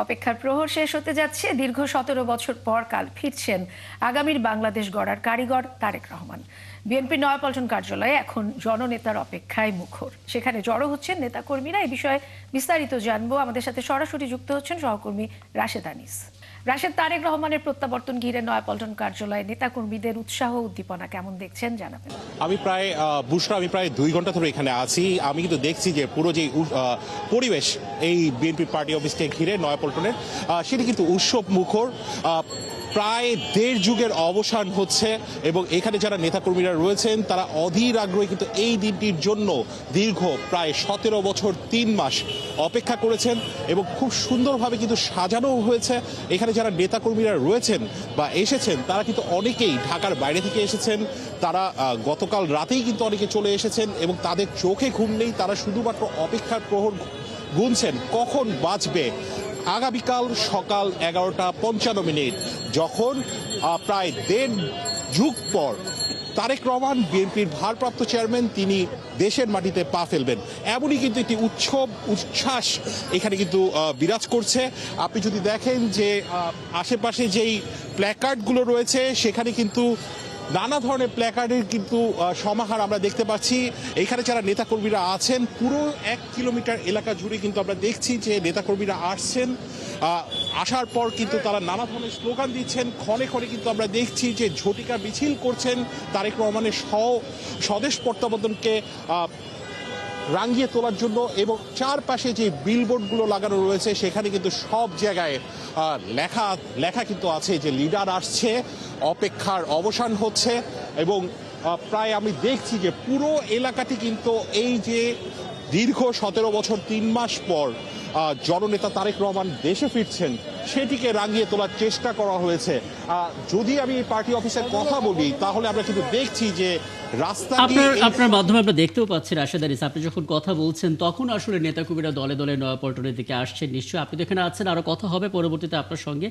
অপেক্ষার প্রহর শেষ হতে যাচ্ছে। দীর্ঘ 17 বছর পর কাল ফিরছেন আগামীর বাংলাদেশ গড়ার কারিগর তারেক রহমান। বিএনপি নয়াপল্টন কার্যালয়ে এখন জননেতার অপেক্ষায় মুখর। সেখানে জড়ো হচ্ছেন নেতাকর্মীরা। এই বিষয়ে বিস্তারিত জানবো। আমাদের সাথে সরাসরি যুক্ত হচ্ছেন সহকর্মী রাশেদ আনিস। রাশেদ, তারেক রহমানের প্রত্যাবর্তন ঘিরে নয়াপল্টন কার্যালয়ে নেতাকর্মীদের উৎসাহ উদ্দীপনা কেমন দেখছেন জানাবেন। আমি প্রায় 2 ঘন্টা ধরে এখানে আছি। আমি কিন্তু দেখছি যে পুরো যে পরিবেশ এই বিএনপি পার্টি অফিসকে ঘিরে নয়াপল্টনের, সেটি কিন্তু উৎসব মুখর। প্রায় 1.5 যুগের অবসান হচ্ছে এবং এখানে যারা নেতাকর্মীরা রয়েছেন তারা অধীর আগ্রহে কিন্তু এই দিনটির জন্য দীর্ঘ প্রায় 17 বছর 3 মাস অপেক্ষা করেছেন এবং খুব সুন্দরভাবে কিন্তু সাজানো হয়েছে। এখানে যারা নেতাকর্মীরা রয়েছেন বা এসেছেন তারা কিন্তু অনেকেই ঢাকার বাইরে থেকে এসেছেন। তারা গতকাল রাতেই কিন্তু অনেকে চলে এসেছেন এবং তাদের চোখে ঘুম নেই। তারা শুধুমাত্র অপেক্ষার প্রহর গুনছেন কখন বাজবে আগামীকাল সকাল 11:55 যখন প্রায় 1.5 যুগ পর তারেক রহমান বিএনপির ভারপ্রাপ্ত চেয়ারম্যান তিনি দেশের মাটিতে পা ফেলবেন। এমনই কিন্তু একটি উচ্ছ্বাস এখানে কিন্তু বিরাজ করছে। আপনি যদি দেখেন যে আশেপাশে যেই প্ল্যাকার্ডগুলো রয়েছে সেখানে কিন্তু নানা ধরনের প্ল্যাকার্ডের কিন্তু সমাহার আমরা দেখতে পাচ্ছি। এখানে যারা নেতাকর্মীরা আছেন পুরো 1 কিলোমিটার এলাকা জুড়ে কিন্তু আমরা দেখছি যে নেতাকর্মীরা আসছেন। আসার পর কিন্তু তারা নানা ধরনের স্লোগান দিচ্ছেন। ক্ষণে ক্ষণে কিন্তু আমরা দেখছি যে ঝটিকা মিছিল করছেন তারেক রহমানের স্বদেশ প্রত্যাবর্তনকে রাঙিয়ে তোলার জন্য। এবং চারপাশে যে বিলবোর্ডগুলো লাগানো রয়েছে সেখানে কিন্তু সব জায়গায় লেখা কিন্তু আছে যে লিডার আসছে, অপেক্ষার অবসান হচ্ছে। এবং প্রায় আমি দেখছি যে পুরো এলাকাটি কিন্তু এই যে দীর্ঘ 17 বছর 3 মাস পর জননেতা তারেক রহমান দেশে ফিরছেন সেটিকে রাঙিয়ে তোলার চেষ্টা করা হয়েছে। যদি আমি এই পার্টি অফিসের কথা বলি তাহলে আমরা কিন্তু দেখছি যে রাস্তা আপনার মাধ্যমে আমরা দেখতেও পাচ্ছি রাশেদ আনিস, আপনি যখন কথা বলছেন তখন আসলে নেতাকর্মীরা দলে দলে নয়াপল্টনের দিকে আসছেন। নিশ্চয়ই আপনি তো এখানে আছেন, আরো কথা হবে পরবর্তীতে আপনার সঙ্গে।